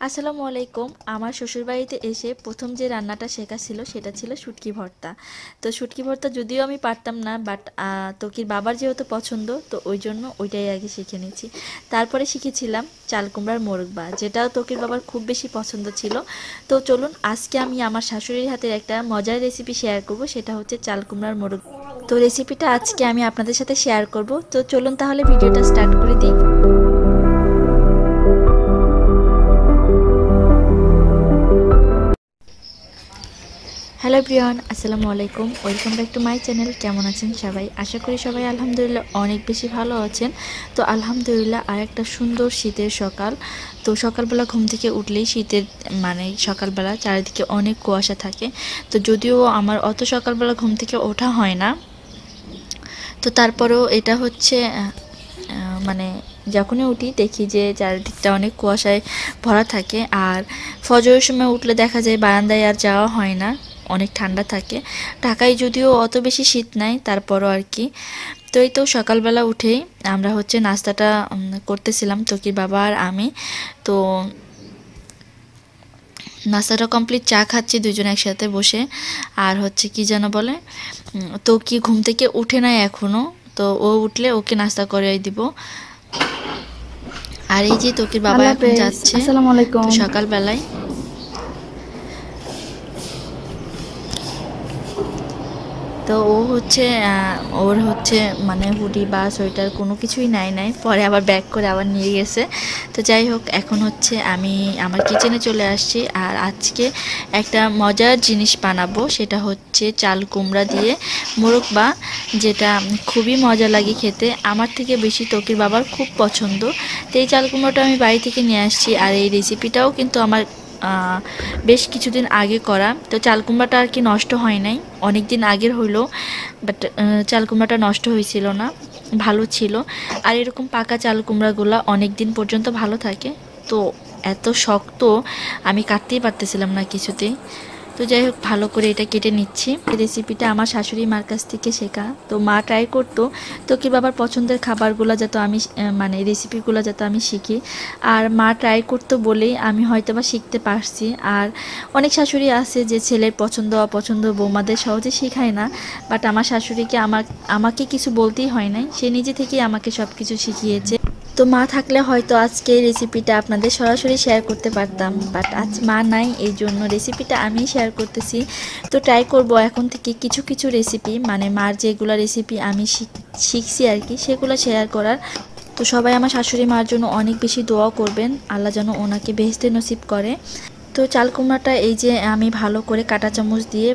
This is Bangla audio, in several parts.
আসসালামু আলাইকুম। আমার শ্বশুরবাড়িতে এসে প্রথম যে রান্নাটা শেখা ছিল সেটা ছিল শুটকি ভর্তা। তো শুটকি ভর্তা যদিও আমি পারতাম না, বাট ত্বকির বাবার যেহেতু পছন্দ তো ওই জন্য ওইটাই আগে শিখে নিয়েছি। তারপরে শিখেছিলাম চাল কুমড়ার মোরব্বা, যেটাও ত্বকির বাবার খুব বেশি পছন্দ ছিল। তো চলুন আজকে আমি আমার শাশুড়ির হাতের একটা মজার রেসিপি শেয়ার করব, সেটা হচ্ছে চাল কুমড়ার মোরগ। তো রেসিপিটা আজকে আমি আপনাদের সাথে শেয়ার করব। তো চলুন তাহলে ভিডিওটা স্টার্ট করে দিই। হ্যালো এভরিওয়ান, আসসালামু আলাইকুম। Welcome back to my channel. কেমন আছেন সবাই? আশা করি সবাই আলহামদুলিল্লাহ অনেক বেশি ভালো আছেন। তো আলহামদুলিল্লাহ আর একটা সুন্দর শীতের সকাল। তো সকালবেলা ঘুম থেকে উঠলেই শীতের সকালবেলা চারিদিকে অনেক কুয়াশা থাকে। তো যদিও আমার অত সকালবেলা ঘুম থেকে ওঠা হয় না, তো তারপরেও এটা হচ্ছে মানে যখনই উঠি দেখি যে চারিদিকটা অনেক কুয়াশায় ভরা থাকে। আর ফজরের সময় উঠলে দেখা যায় বারান্দায় আর যাওয়া হয় না, অনেক ঠান্ডা থাকে। ঢাকায় যদিও অত বেশি শীত নাই, তারপরও আর কি। তো এই তো সকালবেলা উঠেই আমরা হচ্ছে নাস্তাটা করতেছিলাম ত্বকির বাবা আর আমি। তো নাস্তাটা কমপ্লিট, চা খাচ্ছি দুজন একসাথে বসে। আর হচ্ছে কি যেন বলে, তো কি ঘুম থেকে উঠে নাই এখনো। তো ও উঠলে ওকে নাস্তা করে দিব। আর এই যে ত্বকির বাবা আল্লাহ এখন হাফেজ। যাচ্ছে আসসালামু তো আলাইকুম। সকালবেলায়। তো ও হচ্ছে ওর হচ্ছে হুডি বা সোয়েটার কোনো কিছুই নাই, পরে আবার ব্যাক করে আবার নিয়ে গেছে। তো যাই হোক, এখন হচ্ছে আমি আমার কিচেনে চলে আসছি। আর আজকে একটা মজার জিনিস বানাবো, সেটা হচ্ছে চাল কুমড়া দিয়ে মোরব্বা, যেটা খুবই মজা লাগে খেতে। আমার থেকে বেশি ত্বকির বাবার খুব পছন্দ। তো এই চাল কুমড়োটা আমি বাড়ি থেকে নিয়ে আসছি। আর এই রেসিপিটাও কিন্তু আমার বেশ কিছুদিন আগে করা। তো চাল কুমড়াটা আর কি নষ্ট হয় নাই, অনেক দিন আগের হইলো, বাট চাল কুমড়াটা নষ্ট হয়েছিল না, ভালো ছিল। আর এরকম পাকা চাল কুমড়াগুলো অনেক দিন পর্যন্ত ভালো থাকে। তো এত শক্ত আমি কাটতেই পারতেছিলাম না কিছুতেই। তো যাই হোক, ভালো করে এটা কেটে নিচ্ছি। রেসিপিটা আমার শাশুড়ি মার কাছ থেকে শেখা। তো মা ট্রাই করতো তো কি বাবার পছন্দের খাবারগুলো যাতে আমি রেসিপিগুলো যাতে আমি শিখি। আর মা ট্রাই করতো বলেই আমি হয়তো বা শিখতে পারছি। আর অনেক শাশুড়ি আছে যে ছেলের পছন্দ অপছন্দ বৌমাদের সহজে শেখায় না, বাট আমার শাশুড়িকে আমাকে কিছু বলতেই হয় নাই, সে নিজে থেকেই আমাকে সব কিছু শিখিয়েছে। তো মা থাকলে হয়তো আজকে রেসিপিটা আপনাদের সরাসরি শেয়ার করতে পারতাম, বাট আজ মা নাই, এই জন্য রেসিপিটা আমি শেয়ার করতেছি। তো ট্রাই করব এখন থেকে কিছু কিছু রেসিপি, মার যেগুলো রেসিপি আমি শিখছি আর কি, সেগুলো শেয়ার করার। তো সবাই আমার শাশুড়ি মার জন্য অনেক বেশি দোয়া করবেন, আল্লাহ যেন ওনাকে বেহেশতে নসিব করে। তো চাল কুমড়াটা এই যে আমি ভালো করে কাঁটা চামচ দিয়ে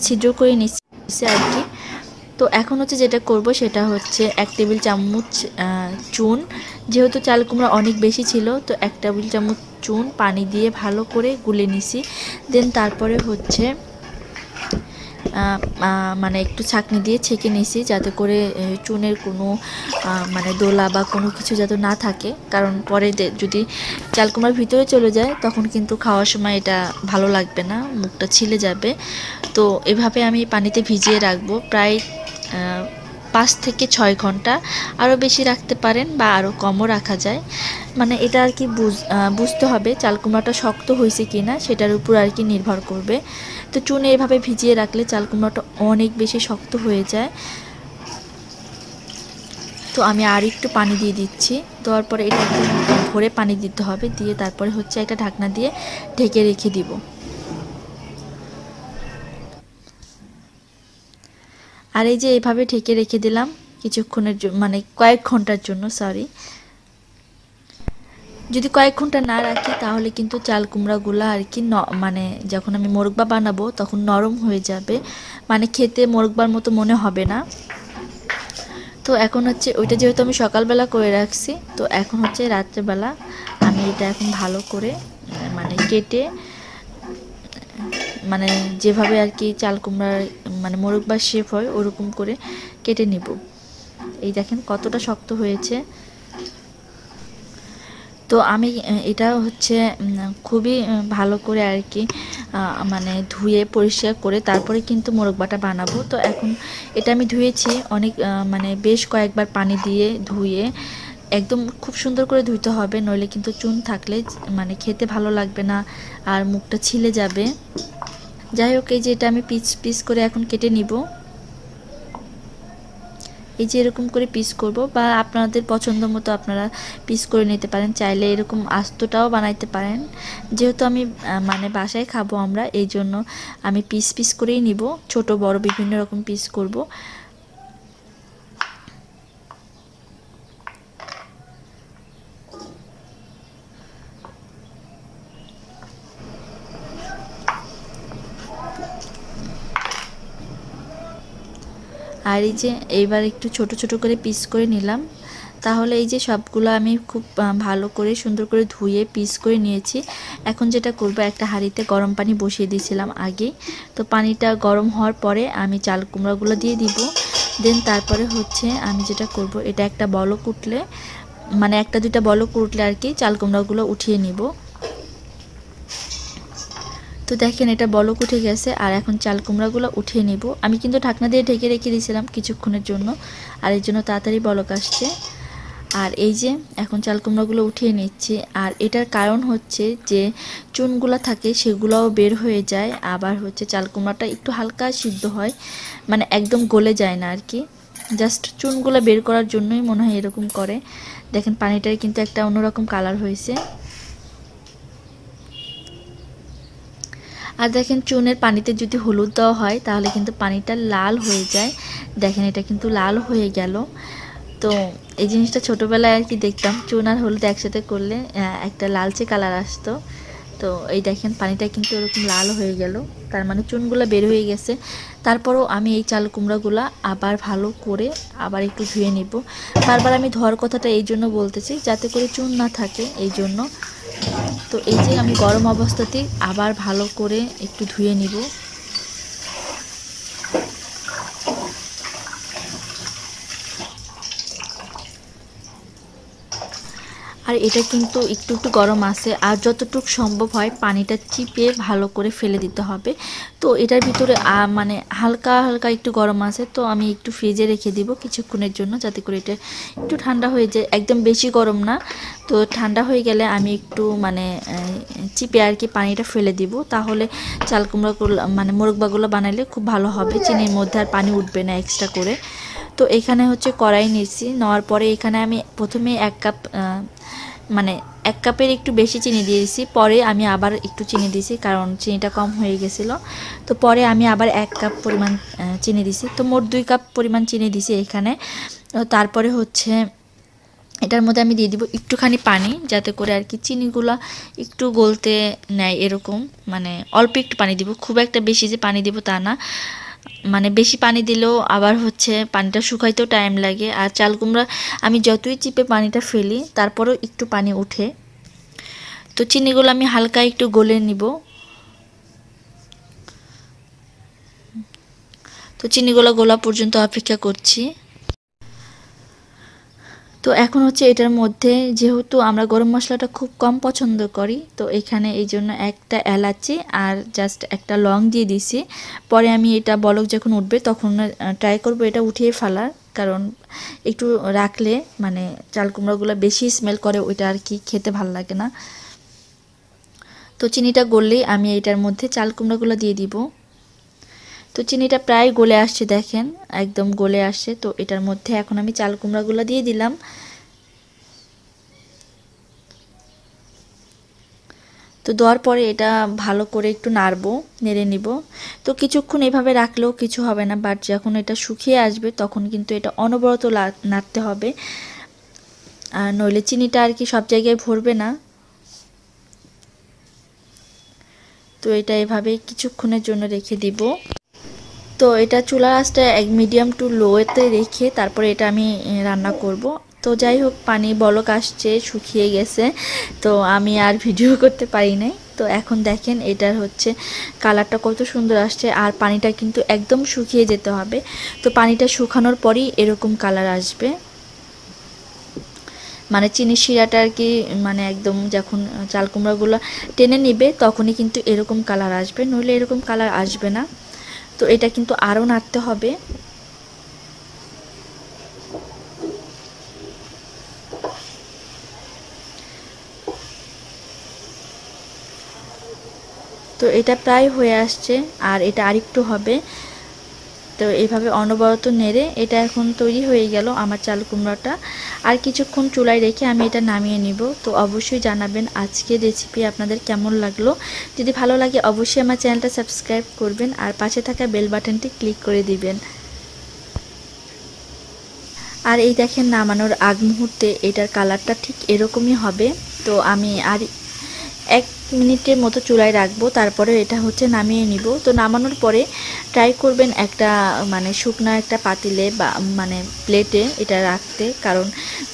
ছিদ্র করে নিচ্ছি আর কি। তো এখন হচ্ছে যেটা করব সেটা হচ্ছে 1 টেবিল চামচ চুন। যেহেতু চাল কুমড়া অনেক বেশি ছিল, তো 1 টেবিল চামচ চুন পানি দিয়ে ভালো করে গুলে নিছি। দেন তারপরে হচ্ছে একটু ছাঁকনি দিয়ে ছেঁকে নিছি, যাতে করে চুনের কোনো দোলা বা কোনো কিছু যাতে না থাকে। কারণ পরে যদি চাল কুমড়ার ভিতরে চলে যায় তখন কিন্তু খাওয়ার সময় এটা ভালো লাগবে না, মুখটা ছিলে যাবে। তো এভাবে আমি পানিতে ভিজিয়ে রাখবো প্রায় 5 থেকে 6 ঘন্টা। আরও বেশি রাখতে পারেন বা আরও কমও রাখা যায়। এটা আর কি বুঝতে হবে চাল কুমড়াটা শক্ত হয়েছে কি না, সেটার উপর আর কি নির্ভর করবে। তো চুনে এভাবে ভিজিয়ে রাখলে চাল কুমড়াটা অনেক বেশি শক্ত হয়ে যায়। তো আমি আর একটু পানি দিয়ে দিচ্ছি, দেওয়ার পরে এটা একটু ভরে পানি দিতে হবে, দিয়ে তারপরে হচ্ছে একটা ঢাকনা দিয়ে ঢেকে রেখে দিব। আর এই যে এভাবে ঢেকে রেখে দিলাম কিছুক্ষণের জন্য, কয়েক ঘন্টার জন্য, সরি। যদি কয়েক ঘন্টা না রাখি তাহলে কিন্তু চাল কুমড়াগুলো আর কি যখন আমি মোরব্বা বানাবো তখন নরম হয়ে যাবে, খেতে মোরব্বার মতো মনে হবে না। তো এখন হচ্ছে ওইটা যেহেতু আমি সকালবেলা করে রাখছি, তো এখন হচ্ছে রাত্রেবেলা আমি এটা এখন ভালো করে কেটে যেভাবে আর কি চাল কুমড়ার মোরব্বার শেপ হয় ওরকম করে কেটে নিব। এই দেখেন কতটা শক্ত হয়েছে। তো আমি এটা হচ্ছে খুবই ভালো করে আর কি ধুয়ে পরিষ্কার করে তারপরে কিন্তু মোরব্বাটা বানাবো। তো এখন এটা আমি ধুয়েছি অনেক বেশ কয়েকবার পানি দিয়ে ধুয়ে। একদম খুব সুন্দর করে ধুইতে হবে, নইলে কিন্তু চুন থাকলে মানে খেতে ভালো লাগবে না আর মুখটা ছিলে যাবে। যাই হোক, এই যে এটা আমি পিস পিস করে এখন কেটে নিব। এই যে এরকম করে পিস করব, বা আপনাদের পছন্দ মতো আপনারা পিস করে নিতে পারেন, চাইলে এরকম আস্তটাও বানাইতে পারেন। যেহেতু আমি মানে বাসায় খাবো আমরা, এই জন্য আমি পিস পিস করেই নিব, ছোট বড় বিভিন্ন রকম পিস করব। আর এই যে এইবার একটু ছোট ছোট করে পিস করে নিলাম। তাহলে এই যে সবগুলো আমি খুব ভালো করে সুন্দর করে ধুয়ে পিস করে নিয়েছি। এখন যেটা করব, একটা হাঁড়িতে গরম পানি বসিয়ে দিয়েছিলাম আগে। তো পানিটা গরম হওয়ার পরে আমি চাল কুমড়াগুলো দিয়ে দিব। দেন তারপরে হচ্ছে আমি যেটা করব, এটা একটা বলক উঠলে, মানে একটা দুইটা বলক উঠলে আর কি চাল কুমড়াগুলো উঠিয়ে নিব। তো দেখেন এটা বলক উঠে গেছে, আর এখন চাল কুমড়াগুলো উঠিয়ে নিব। আমি কিন্তু ঢাকনা দিয়ে ঢেকে রেখে দিয়েছিলাম কিছুক্ষণের জন্য, আর এর জন্য তাড়াতাড়ি বলক আসছে। আর এই যে এখন চাল কুমড়াগুলো উঠিয়ে নিচ্ছি, আর এটার কারণ হচ্ছে যে চুনগুলো থাকে সেগুলোও বের হয়ে যায়, আবার হচ্ছে চাল কুমড়াটা একটু হালকা সিদ্ধ হয়, মানে একদম গলে যায় না আর কি। জাস্ট চুনগুলো বের করার জন্যই মনে হয় এরকম করে। দেখেন পানিটার কিন্তু একটা অন্যরকম কালার হয়েছে। আর দেখেন চুনের পানিতে যদি হলুদ দেওয়া হয় তাহলে কিন্তু পানিটা লাল হয়ে যায়। দেখেন এটা কিন্তু লাল হয়ে গেল। তো এই জিনিসটা ছোটোবেলায় আর কি দেখতাম, চুন আর হলুদ একসাথে করলে একটা লালচে কালার আসতো। তো এই দেখেন পানিটা কিন্তু এরকম লাল হয়ে গেল, তার মানে চুনগুলো বের হয়ে গেছে। তারপরও আমি এই চাল কুমড়াগুলো আবার ভালো করে আবার একটু ধুয়ে নিব। বারবার আমি ধোয়ার কথাটা এই জন্য বলতেছি, যাতে করে চুন না থাকে এই জন্য। তো এই যে আমি গরম অবস্থাতেই আবার ভালো করে একটু ধুয়ে নিব। আর এটা কিন্তু একটু একটু গরম আছে, আর যতটুকু সম্ভব হয় পানিটা চিপে ভালো করে ফেলে দিতে হবে। তো এটার ভিতরে মানে হালকা হালকা একটু গরম আছে, তো আমি একটু ফ্রিজে রেখে দিব কিছুক্ষণের জন্য, যাতে করে এটা একটু ঠান্ডা হয়ে যায়, একদম বেশি গরম না। তো ঠান্ডা হয়ে গেলে আমি একটু মানে চিপে আর কি পানিটা ফেলে দিব, তাহলে চাল কুমড়াগুলো মানে মোরব্বাগুলো বানাইলে খুব ভালো হবে, চিনির মধ্যে আর পানি উঠবে না এক্সট্রা করে। তো এখানে হচ্ছে কড়াই নিয়েছি, নেওয়ার পরে এখানে আমি প্রথমে 1 কাপ মানে 1 কাপের একটু বেশি চিনি দিয়ে দিয়েছি, পরে আমি আবার একটু চিনি দিয়েছি কারণ চিনিটা কম হয়ে গেছিলো। তো পরে আমি আবার 1 কাপ পরিমাণ চিনি দিয়েছি, তো মোট 2 কাপ পরিমাণ চিনি দিয়েছি এখানে। তারপরে হচ্ছে এটার মধ্যে আমি দিয়ে দিব একটুখানি পানি, যাতে করে আর কি চিনিগুলো একটু গলতে নেয় এরকম, মানে অল্প একটু পানি দিব, খুব একটা বেশি যে পানি দিব তা না। মানে বেশি পানি দিলেও আবার হচ্ছে পানিটা শুকাইতেও টাইম লাগে, আর চাল কুমড়া আমি যতই চিপে পানিটা ফেলি তারপরেও একটু পানি উঠে। তো চিনিগুলো আমি হালকা একটু গলে নিব। তো চিনিগুলো গোলা পর্যন্ত অপেক্ষা করছি। তো এখন হচ্ছে এটার মধ্যে, যেহেতু আমরা গরম মশলাটা খুব কম পছন্দ করি, তো এখানে এই জন্য একটা এলাচি আর জাস্ট একটা লং দিয়ে দিছি। পরে আমি এটা বলক যখন উঠবে তখন ট্রাই করব এটা উঠিয়ে ফেলার, কারণ একটু রাখলে মানে চাল কুমড়োগুলো বেশি স্মেল করে, ওইটা আর কি খেতে ভালো লাগে না। তো চিনিটা গললেই আমি এটার মধ্যে চাল কুমড়োগুলো দিয়ে দিব। তো চিনিটা প্রায় গলে আসছে, দেখেন একদম গলে আসছে। তো এটার মধ্যে এখন আমি চাল কুমড়াগুলো দিয়ে দিলাম। তো দেওয়ার পরে এটা ভালো করে একটু নাড়বো, নেড়ে নিব। তো কিছুক্ষণ এভাবে রাখলেও কিছু হবে না, বাট যখন এটা শুকিয়ে আসবে তখন কিন্তু এটা অনবরত নাড়তে হবে, আর নইলে চিনিটা আর কি সব জায়গায় ভরবে না। তো এটা এভাবে কিছুক্ষণের জন্য রেখে দিব। তো এটা চুলার আঁচটা মিডিয়াম টু লোতে রেখে তারপরে এটা আমি রান্না করব। তো যাই হোক, পানি বলক আসছে, শুকিয়ে গেছে, তো আমি আর ভিডিও করতে পারি নাই। তো এখন দেখেন এটার হচ্ছে কালারটা কত সুন্দর আসছে, আর পানিটা কিন্তু একদম শুকিয়ে যেতে হবে। তো পানিটা শুকানোর পরই এরকম কালার আসবে, মানে চিনির শিরাটা আর কি, মানে একদম যখন চাল কুমড়াগুলো টেনে নিবে তখনই কিন্তু এরকম কালার আসবে, নইলে এরকম কালার আসবে না। তো এটা কিন্তু আরও নাড়তে হবে। তো এটা প্রায় হয়ে আসছে, আর এটা আরেকটু হবে। তো এইভাবে অনবরত নেড়ে এটা এখন তৈরি হয়ে গেল আমার চাল কুমড়াটা। আর কিছুক্ষণ চুলায় রেখে আমি এটা নামিয়ে নিব। তো অবশ্যই জানাবেন আজকের রেসিপি আপনাদের কেমন লাগলো। যদি ভালো লাগে অবশ্যই আমার চ্যানেলটা সাবস্ক্রাইব করবেন আর পাশে থাকা বেল বাটনটি ক্লিক করে দিবেন। আর এই দেখেন নামানোর আগ মুহূর্তে এটার কালারটা ঠিক এরকমই হবে। তো আমি আর 1 মিনিটের মতো চুলায় রাখবো, তারপরে এটা হচ্ছে নামিয়ে নিব। তো নামানোর পরে ট্রাই করবেন একটা মানে শুকনা একটা পাতিলে বা মানে প্লেটে এটা রাখতে, কারণ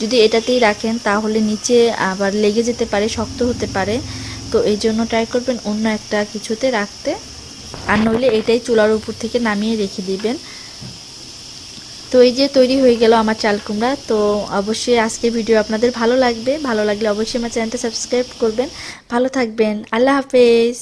যদি এটাতেই রাখেন তাহলে নিচে আবার লেগে যেতে পারে, শক্ত হতে পারে। তো এই জন্য ট্রাই করবেন অন্য একটা কিছুতে রাখতে, আর নইলে এটাই চুলার উপর থেকে নামিয়ে রেখে দিবেন। তো এই যে তৈরি হয়ে গেল আমার চাল কুমড়া। তো অবশ্যই আজকের ভিডিও আপনাদের ভালো লাগবে, ভালো লাগলে অবশ্যই আমার চ্যানেলটা সাবস্ক্রাইব করবেন। ভালো থাকবেন, আল্লাহ হাফেজ।